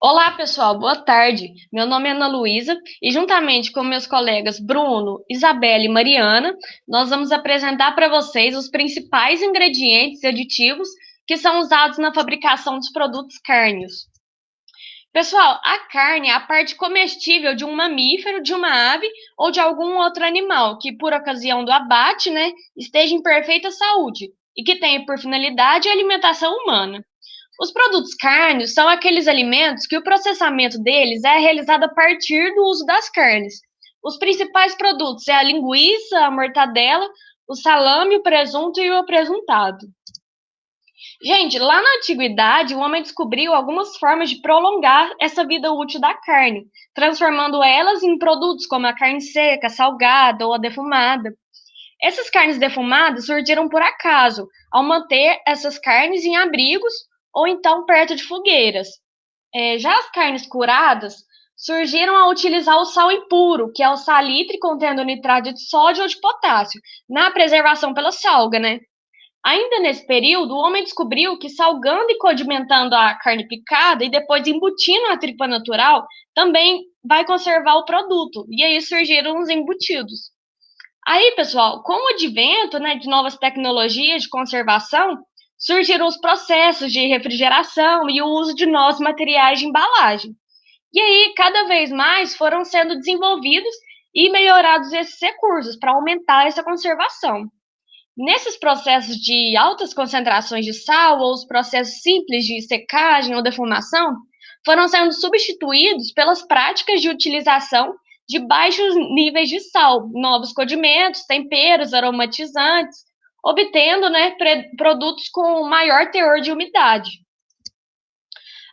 Olá, pessoal, boa tarde. Meu nome é Ana Luísa e, juntamente com meus colegas Bruno, Isabela e Mariana, nós vamos apresentar para vocês os principais ingredientes e aditivos que são usados na fabricação dos produtos cárneos. Pessoal, a carne é a parte comestível de um mamífero, de uma ave ou de algum outro animal que, por ocasião do abate, esteja em perfeita saúde e que tenha por finalidade a alimentação humana. Os produtos cárneos são aqueles alimentos que o processamento deles é realizado a partir do uso das carnes. Os principais produtos é a linguiça, a mortadela, o salame, o presunto e o apresuntado. Gente, lá na antiguidade, o homem descobriu algumas formas de prolongar essa vida útil da carne, transformando elas em produtos como a carne seca, salgada ou a defumada. Essas carnes defumadas surgiram por acaso, ao manter essas carnes em abrigos ou então perto de fogueiras. Já as carnes curadas surgiram ao utilizar o sal impuro, que é o salitre contendo nitrato de sódio ou de potássio, na preservação pela salga, né? Ainda nesse período, o homem descobriu que salgando e condimentando a carne picada e depois embutindo a tripa natural, também vai conservar o produto. E aí surgiram os embutidos. Aí, pessoal, com o advento, de novas tecnologias de conservação, surgiram os processos de refrigeração e o uso de novos materiais de embalagem. E aí, cada vez mais foram sendo desenvolvidos e melhorados esses recursos para aumentar essa conservação. Nesses processos de altas concentrações de sal ou os processos simples de secagem ou defumação, foram sendo substituídos pelas práticas de utilização de baixos níveis de sal, novos condimentos, temperos, aromatizantes, obtendo produtos com maior teor de umidade.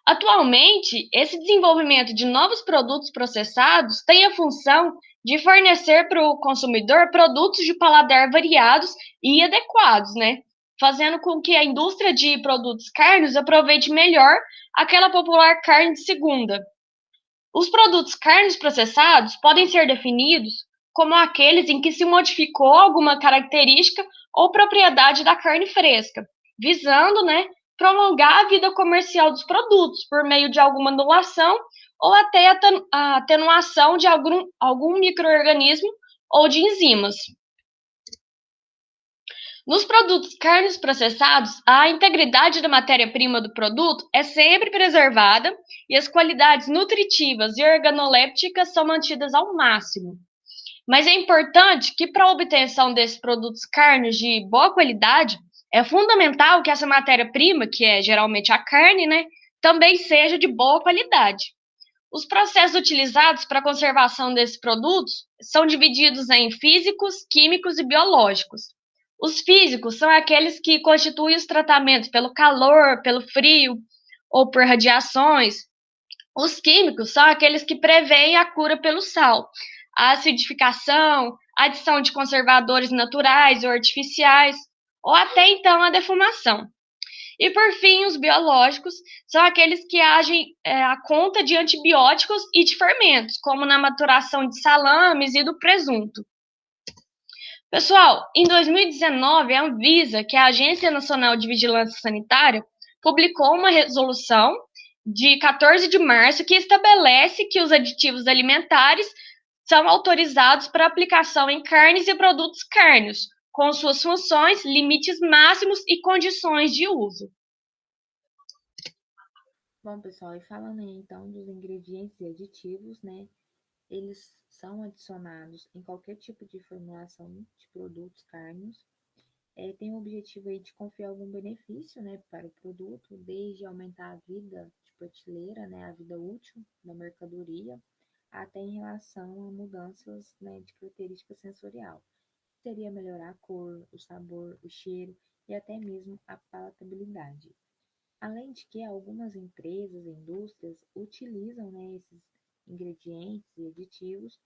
Atualmente, esse desenvolvimento de novos produtos processados tem a função de fornecer para o consumidor produtos de paladar variados e adequados, fazendo com que a indústria de produtos carnes aproveite melhor aquela popular carne de segunda. Os produtos carnes processados podem ser definidos como aqueles em que se modificou alguma característica ou propriedade da carne fresca, visando, prolongar a vida comercial dos produtos por meio de alguma anulação ou até a atenuação de algum micro-organismo ou de enzimas. Nos produtos carnes processados, a integridade da matéria-prima do produto é sempre preservada e as qualidades nutritivas e organolépticas são mantidas ao máximo. Mas é importante que, para a obtenção desses produtos carnes de boa qualidade, é fundamental que essa matéria-prima, que é geralmente a carne, também seja de boa qualidade. Os processos utilizados para a conservação desses produtos são divididos em físicos, químicos e biológicos. Os físicos são aqueles que constituem os tratamentos pelo calor, pelo frio ou por radiações. Os químicos são aqueles que preveem a cura pelo sal, a acidificação, a adição de conservadores naturais ou artificiais, ou até então a defumação. E por fim, os biológicos são aqueles que agem à conta de antibióticos e de fermentos, como na maturação de salames e do presunto. Pessoal, em 2019, a Anvisa, que é a Agência Nacional de Vigilância Sanitária, publicou uma resolução de 14 de março que estabelece que os aditivos alimentares são autorizados para aplicação em carnes e produtos cárneos, com suas funções, limites máximos e condições de uso. Bom, pessoal, e falando aí então dos ingredientes e aditivos, né? Eles são adicionados em qualquer tipo de formulação de produtos carnes. Tem o objetivo aí de conferir algum benefício, né, para o produto, desde aumentar a vida de prateleira, né, a vida útil da mercadoria, até em relação a mudanças, né, de característica sensorial. Seria melhorar a cor, o sabor, o cheiro e até mesmo a palatabilidade. Além de que algumas empresas e indústrias utilizam, né, esses ingredientes e aditivos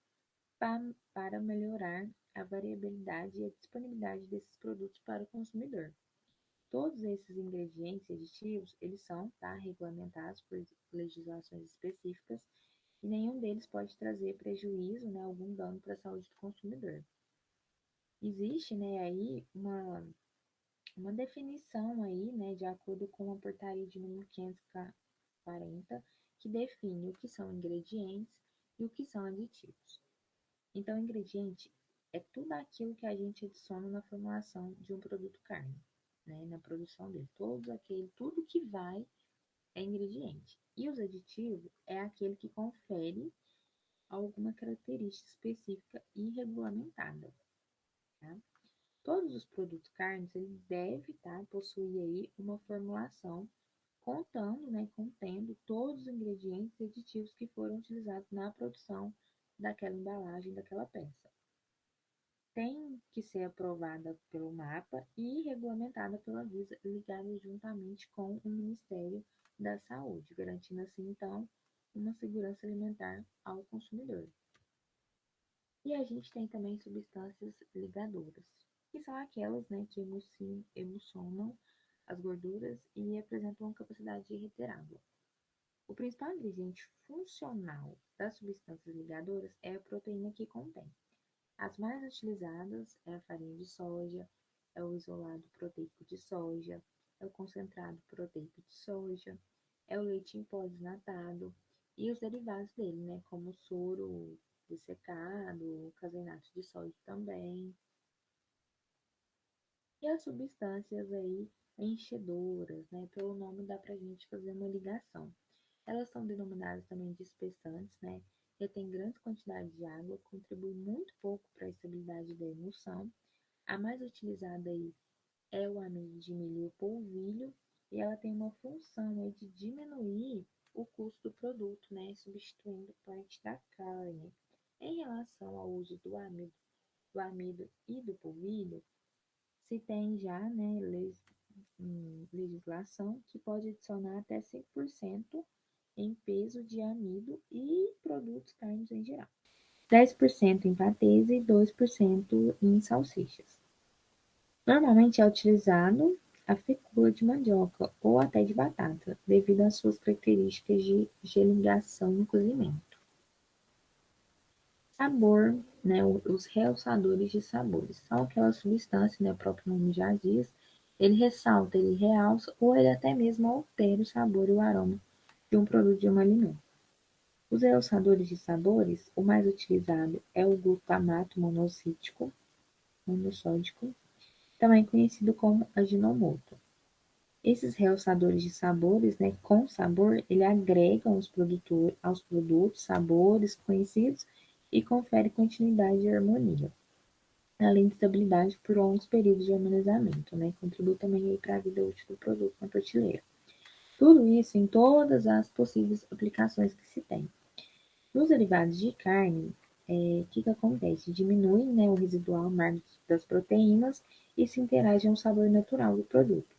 para melhorar a variabilidade e a disponibilidade desses produtos para o consumidor. Todos esses ingredientes e aditivos, eles são, tá, regulamentados por legislações específicas e nenhum deles pode trazer prejuízo, né, algum dano para a saúde do consumidor. Existe, né, aí uma definição aí, né, de acordo com a portaria de número 540, que define o que são ingredientes e o que são aditivos. Então, ingrediente é tudo aquilo que a gente adiciona na formulação de um produto carne, né? Na produção dele. Tudo que vai é ingrediente. E os aditivos é aquele que confere alguma característica específica e regulamentada, tá? Todos os produtos carnes, eles devem possuir aí uma formulação contendo todos os ingredientes e aditivos que foram utilizados na produção daquela embalagem, daquela peça. Tem que ser aprovada pelo MAPA e regulamentada pela Anvisa, ligada juntamente com o Ministério da Saúde, garantindo assim, então, uma segurança alimentar ao consumidor. E a gente tem também substâncias ligadoras, que são aquelas, né, que emulsionam as gorduras e apresentam uma capacidade de reter água. O principal ingrediente funcional das substâncias ligadoras é a proteína que contém. As mais utilizadas é a farinha de soja, é o isolado proteico de soja, é o concentrado proteico de soja, é o leite em pó desnatado e os derivados dele, né, como o soro dessecado, o caseinato de soja também. E as substâncias aí enchedoras, né, pelo nome dá pra gente fazer uma ligação. Elas são denominadas também de espessantes, né, retém grande quantidade de água, contribui muito pouco para a estabilidade da emulsão. A mais utilizada aí é o amido de milho e o polvilho, e ela tem uma função aí de diminuir o custo do produto, né, substituindo parte da carne. Em relação ao uso do amido e do polvilho, se tem já, né, legislação que pode adicionar até 100% em peso de amido e produtos carnes em geral. 10% em patês e 2% em salsichas. Normalmente é utilizado a fecula de mandioca ou até de batata, devido às suas características de geligação no cozimento. Sabor, né, os realçadores de sabores, são aquelas substâncias, né, o próprio nome já diz, ele ressalta, ele realça ou ele até mesmo altera o sabor e o aroma de um produto, de um alimento. Os realçadores de sabores, o mais utilizado é o glutamato monossódico, também conhecido como Ajinomoto. Esses realçadores de sabores, né, com sabor, ele agregam aos produtos sabores conhecidos e confere continuidade e harmonia, além de estabilidade por longos períodos de armazenamento, né, contribui também para a vida útil do produto na prateleira. Tudo isso em todas as possíveis aplicações que se tem. Nos derivados de carne, o que acontece? Diminui, né, o residual amargo das proteínas e se interage ao sabor natural do produto.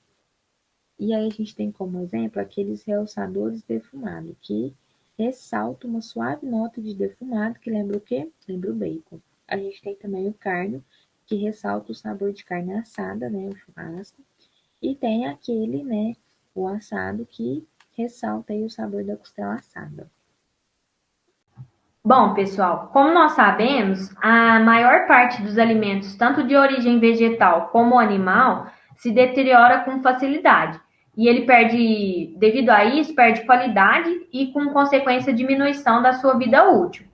E aí a gente tem como exemplo aqueles realçadores defumados, que ressaltam uma suave nota de defumado, que lembra o quê? Lembra o bacon. A gente tem também o carne, que ressalta o sabor de carne assada, né, o churrasco. E tem aquele, né, o assado, que ressalta aí o sabor da costela assada. Bom, pessoal, como nós sabemos, a maior parte dos alimentos, tanto de origem vegetal como animal, se deteriora com facilidade. E ele perde, devido a isso, perde qualidade e, com consequência, diminuição da sua vida útil.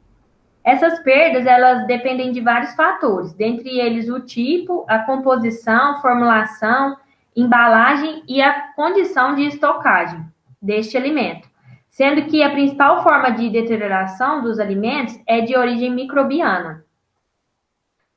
Essas perdas, elas dependem de vários fatores, dentre eles o tipo, a composição, formulação, embalagem e a condição de estocagem deste alimento, sendo que a principal forma de deterioração dos alimentos é de origem microbiana.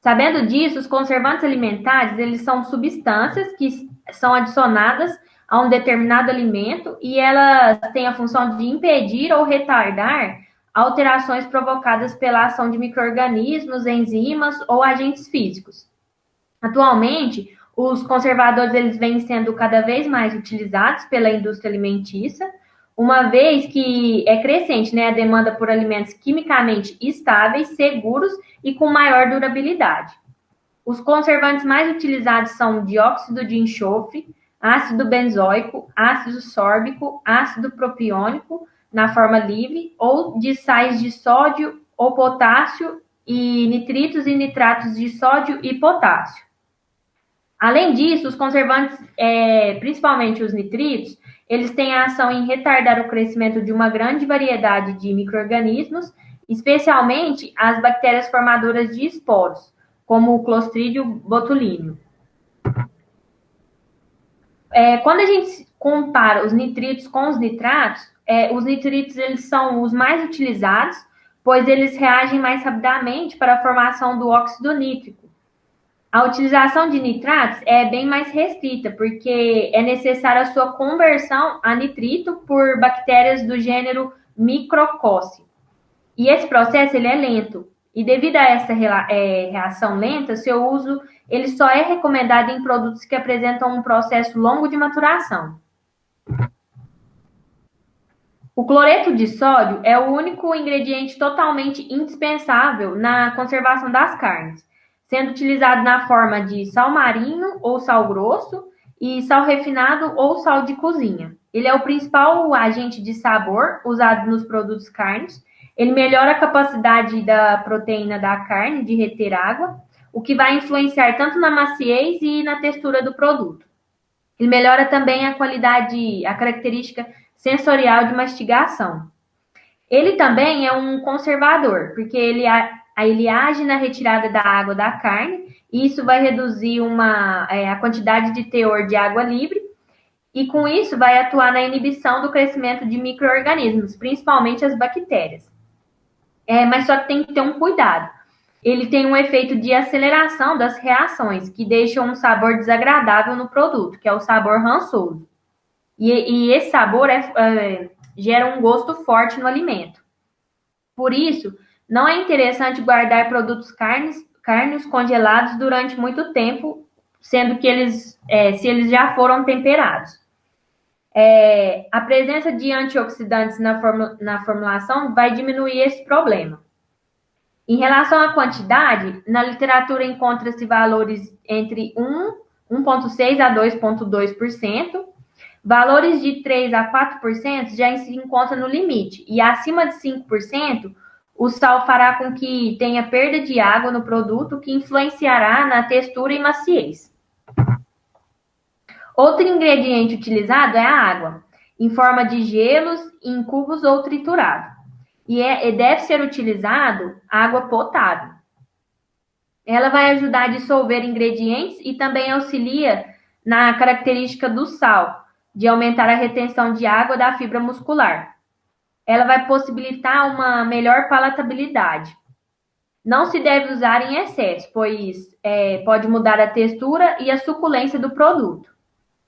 Sabendo disso, os conservantes alimentares, eles são substâncias que são adicionadas a um determinado alimento e elas têm a função de impedir ou retardar alterações provocadas pela ação de micro-organismos, enzimas ou agentes físicos. Atualmente, os conservadores eles vêm sendo cada vez mais utilizados pela indústria alimentícia, uma vez que é crescente, né, a demanda por alimentos quimicamente estáveis, seguros e com maior durabilidade. Os conservantes mais utilizados são dióxido de enxofre, ácido benzoico, ácido sórbico, ácido propiônico, na forma livre, ou de sais de sódio ou potássio e nitritos e nitratos de sódio e potássio. Além disso, os conservantes, principalmente os nitritos, eles têm a ação em retardar o crescimento de uma grande variedade de micro-organismos, especialmente as bactérias formadoras de esporos, como o Clostridium botulinum. Quando a gente compara os nitritos com os nitratos, os nitritos eles são os mais utilizados, pois eles reagem mais rapidamente para a formação do óxido nítrico. A utilização de nitratos é bem mais restrita, porque é necessária a sua conversão a nitrito por bactérias do gênero Microcosse. E esse processo ele é lento. E devido a essa reação lenta, seu uso ele só é recomendado em produtos que apresentam um processo longo de maturação. O cloreto de sódio é o único ingrediente totalmente indispensável na conservação das carnes, sendo utilizado na forma de sal marinho ou sal grosso e sal refinado ou sal de cozinha. Ele é o principal agente de sabor usado nos produtos carnes. Ele melhora a capacidade da proteína da carne de reter água, o que vai influenciar tanto na maciez e na textura do produto. Ele melhora também a qualidade, a característica sensorial de mastigação. Ele também é um conservador, porque ele age na retirada da água da carne, e isso vai reduzir a quantidade de teor de água livre, e com isso vai atuar na inibição do crescimento de micro-organismos, principalmente as bactérias. Mas só que tem que ter um cuidado. Ele tem um efeito de aceleração das reações, que deixam um sabor desagradável no produto, que é o sabor rançoso. E esse sabor gera um gosto forte no alimento. Por isso, não é interessante guardar produtos carnes congelados durante muito tempo, sendo que se eles já foram temperados. A presença de antioxidantes na formulação vai diminuir esse problema. Em relação à quantidade, na literatura encontra-se valores entre 1,6% a 2,2%, valores de 3% a 4% já se encontram no limite, e acima de 5%, o sal fará com que tenha perda de água no produto, que influenciará na textura e maciez. Outro ingrediente utilizado é a água, em forma de gelos, em cubos ou triturado. E deve ser utilizado água potável. Ela vai ajudar a dissolver ingredientes e também auxilia na característica do sal, de aumentar a retenção de água da fibra muscular. Ela vai possibilitar uma melhor palatabilidade. Não se deve usar em excesso, pois pode mudar a textura e a suculência do produto.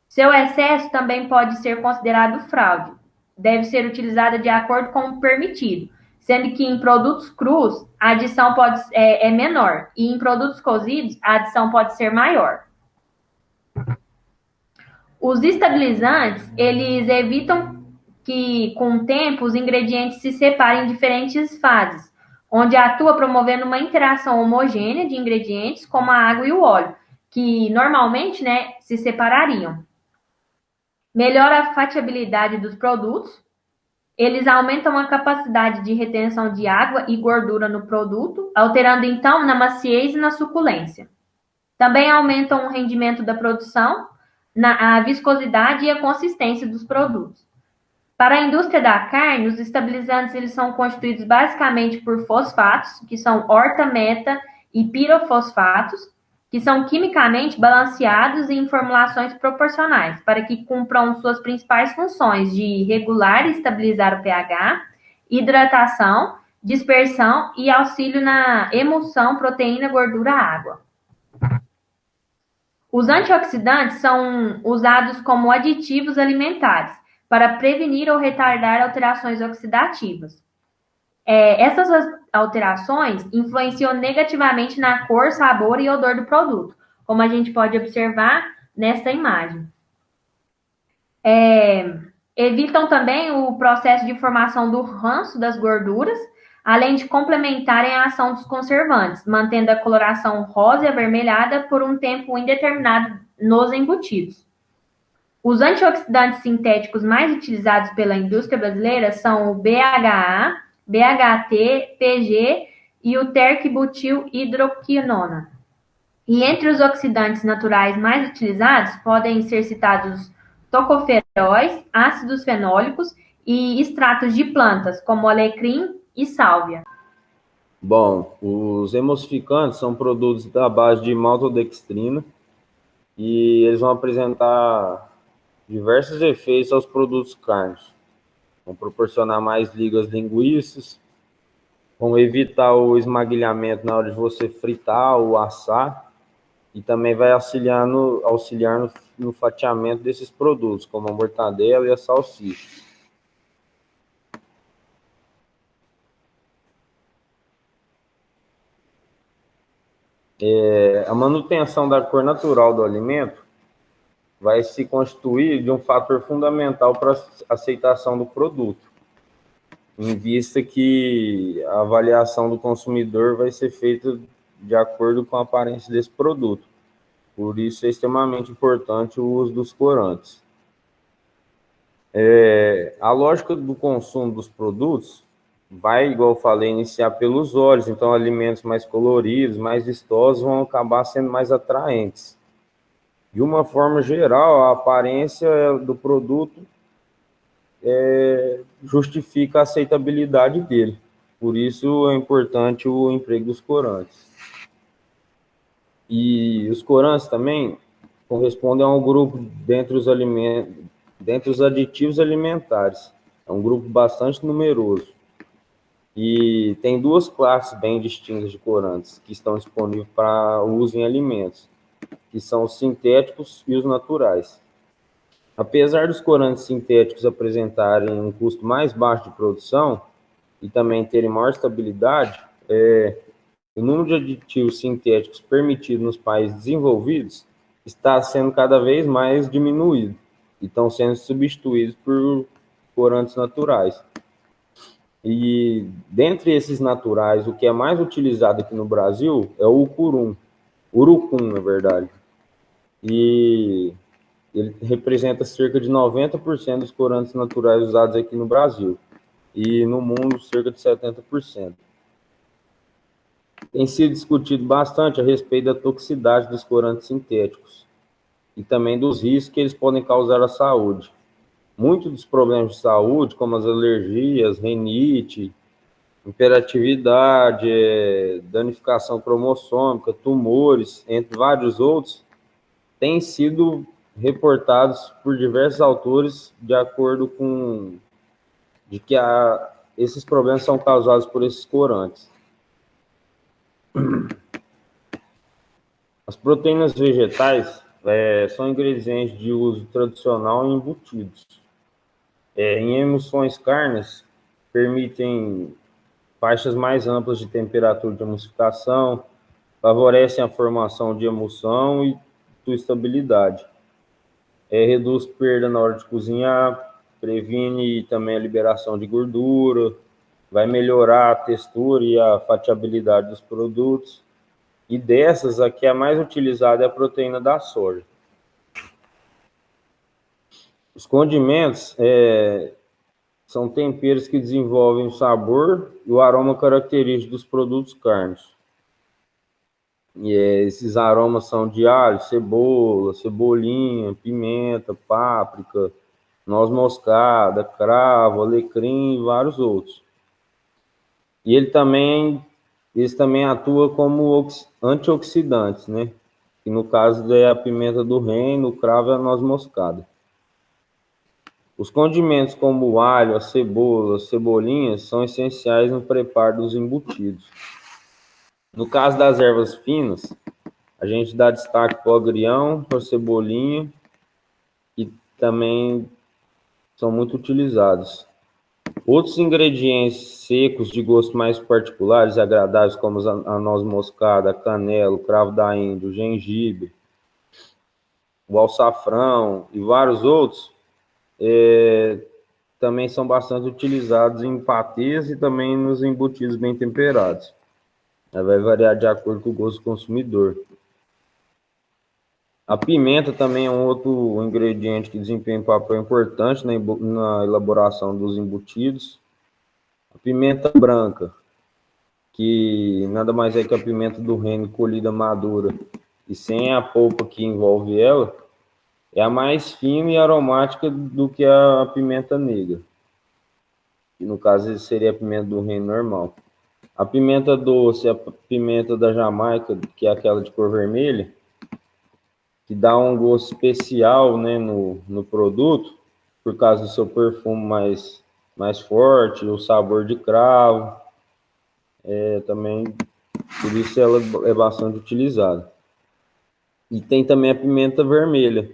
Seu excesso também pode ser considerado fraude. Deve ser utilizada de acordo com o permitido, sendo que em produtos crus a adição é menor e em produtos cozidos a adição pode ser maior. Os estabilizantes, eles evitam que, com o tempo, os ingredientes se separem em diferentes fases, onde atua promovendo uma interação homogênea de ingredientes, como a água e o óleo, que normalmente se separariam. Melhora a fatiabilidade dos produtos. Eles aumentam a capacidade de retenção de água e gordura no produto, alterando então na maciez e na suculência. Também aumentam o rendimento da produção, a viscosidade e a consistência dos produtos. Para a indústria da carne, os estabilizantes eles são constituídos basicamente por fosfatos, que são orta, meta e pirofosfatos, que são quimicamente balanceados em formulações proporcionais, para que cumpram suas principais funções de regular e estabilizar o pH, hidratação, dispersão e auxílio na emulsão proteína, gordura, água. Os antioxidantes são usados como aditivos alimentares para prevenir ou retardar alterações oxidativas. Essas alterações influenciam negativamente na cor, sabor e odor do produto, como a gente pode observar nesta imagem. Evitam também o processo de formação do ranço das gorduras, além de complementarem a ação dos conservantes, mantendo a coloração rosa e avermelhada por um tempo indeterminado nos embutidos. Os antioxidantes sintéticos mais utilizados pela indústria brasileira são o BHA, BHT, PG e o terc-butil-hidroquinona. E entre os oxidantes naturais mais utilizados podem ser citados tocoferol, esteróis, ácidos fenólicos e extratos de plantas, como alecrim e sálvia. Bom, os emulsificantes são produtos da base de maltodextrina e eles vão apresentar diversos efeitos aos produtos cárnicos. Vão proporcionar mais ligas linguiças, vão evitar o esmagalhamento na hora de você fritar ou assar, e também vai auxiliar no fatiamento desses produtos, como a mortadela e a salsicha. A manutenção da cor natural do alimento vai se constituir de um fator fundamental para a aceitação do produto, em vista que a avaliação do consumidor vai ser feita de acordo com a aparência desse produto. Por isso é extremamente importante o uso dos corantes. A lógica do consumo dos produtos vai, igual eu falei, iniciar pelos olhos, então alimentos mais coloridos, mais vistosos vão acabar sendo mais atraentes. De uma forma geral, a aparência do produto justifica a aceitabilidade dele. Por isso é importante o emprego dos corantes. E os corantes também correspondem a um grupo dentre os aditivos alimentares. É um grupo bastante numeroso. E tem duas classes bem distintas de corantes que estão disponíveis para uso em alimentos, que são os sintéticos e os naturais. Apesar dos corantes sintéticos apresentarem um custo mais baixo de produção e também terem maior estabilidade, o número de aditivos sintéticos permitidos nos países desenvolvidos está sendo cada vez mais diminuído e estão sendo substituídos por corantes naturais. E dentre esses naturais, o que é mais utilizado aqui no Brasil é o urucum, na verdade. E ele representa cerca de 90% dos corantes naturais usados aqui no Brasil. E no mundo, cerca de 70%. Tem sido discutido bastante a respeito da toxicidade dos corantes sintéticos e também dos riscos que eles podem causar à saúde. Muitos dos problemas de saúde, como as alergias, rinite, hiperatividade, danificação cromossômica, tumores, entre vários outros, têm sido reportados por diversos autores de acordo com que esses problemas são causados por esses corantes. As proteínas vegetais são ingredientes de uso tradicional em embutidos. Em emulsões cárneas, permitem faixas mais amplas de temperatura de emulsificação, favorecem a formação de emulsão e sua estabilidade. Reduz perda na hora de cozinhar, previne também a liberação de gordura, vai melhorar a textura e a fatiabilidade dos produtos. E dessas, a que é a mais utilizada é a proteína da soja. Os condimentos são temperos que desenvolvem o sabor e o aroma característico dos produtos cárnicos. E esses aromas são de alho, cebola, cebolinha, pimenta, páprica, noz moscada, cravo, alecrim e vários outros. E eles também atuam como antioxidantes, né? Que no caso é a pimenta do reino, o cravo e a noz moscada. Os condimentos como o alho, a cebola, as cebolinhas são essenciais no preparo dos embutidos. No caso das ervas finas, a gente dá destaque para o agrião, para a cebolinha, que também são muito utilizados. Outros ingredientes secos de gosto mais particulares e agradáveis, como a noz moscada, a canela, o cravo da Índia, o gengibre, o alçafrão e vários outros, também são bastante utilizados em patês e também nos embutidos bem temperados. Vai variar de acordo com o gosto do consumidor. A pimenta também é um outro ingrediente que desempenha um papel importante na elaboração dos embutidos. A pimenta branca, que nada mais é que a pimenta do reino colhida madura e sem a polpa que envolve ela, é a mais fina e aromática do que a pimenta negra. Que no caso seria a pimenta do reino normal. A pimenta doce, a pimenta da Jamaica, que é aquela de cor vermelha, que dá um gosto especial, né, no produto, por causa do seu perfume mais forte, o sabor de cravo, também, por isso ela é bastante utilizada. E tem também a pimenta vermelha,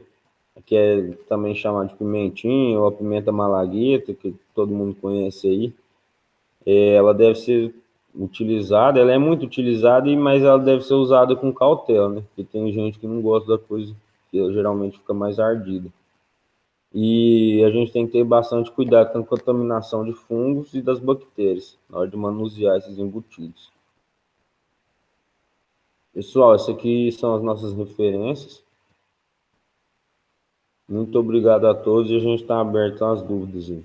que é também chamada de pimentinha, ou a pimenta malagueta, que todo mundo conhece aí. Ela deve ser utilizada, ela é muito utilizada, mas ela deve ser usada com cautela, né? Porque tem gente que não gosta da coisa, que geralmente fica mais ardida. E a gente tem que ter bastante cuidado com a contaminação de fungos e das bactérias na hora de manusear esses embutidos. Pessoal, essas aqui são as nossas referências. Muito obrigado a todos e a gente está aberto às dúvidas aí.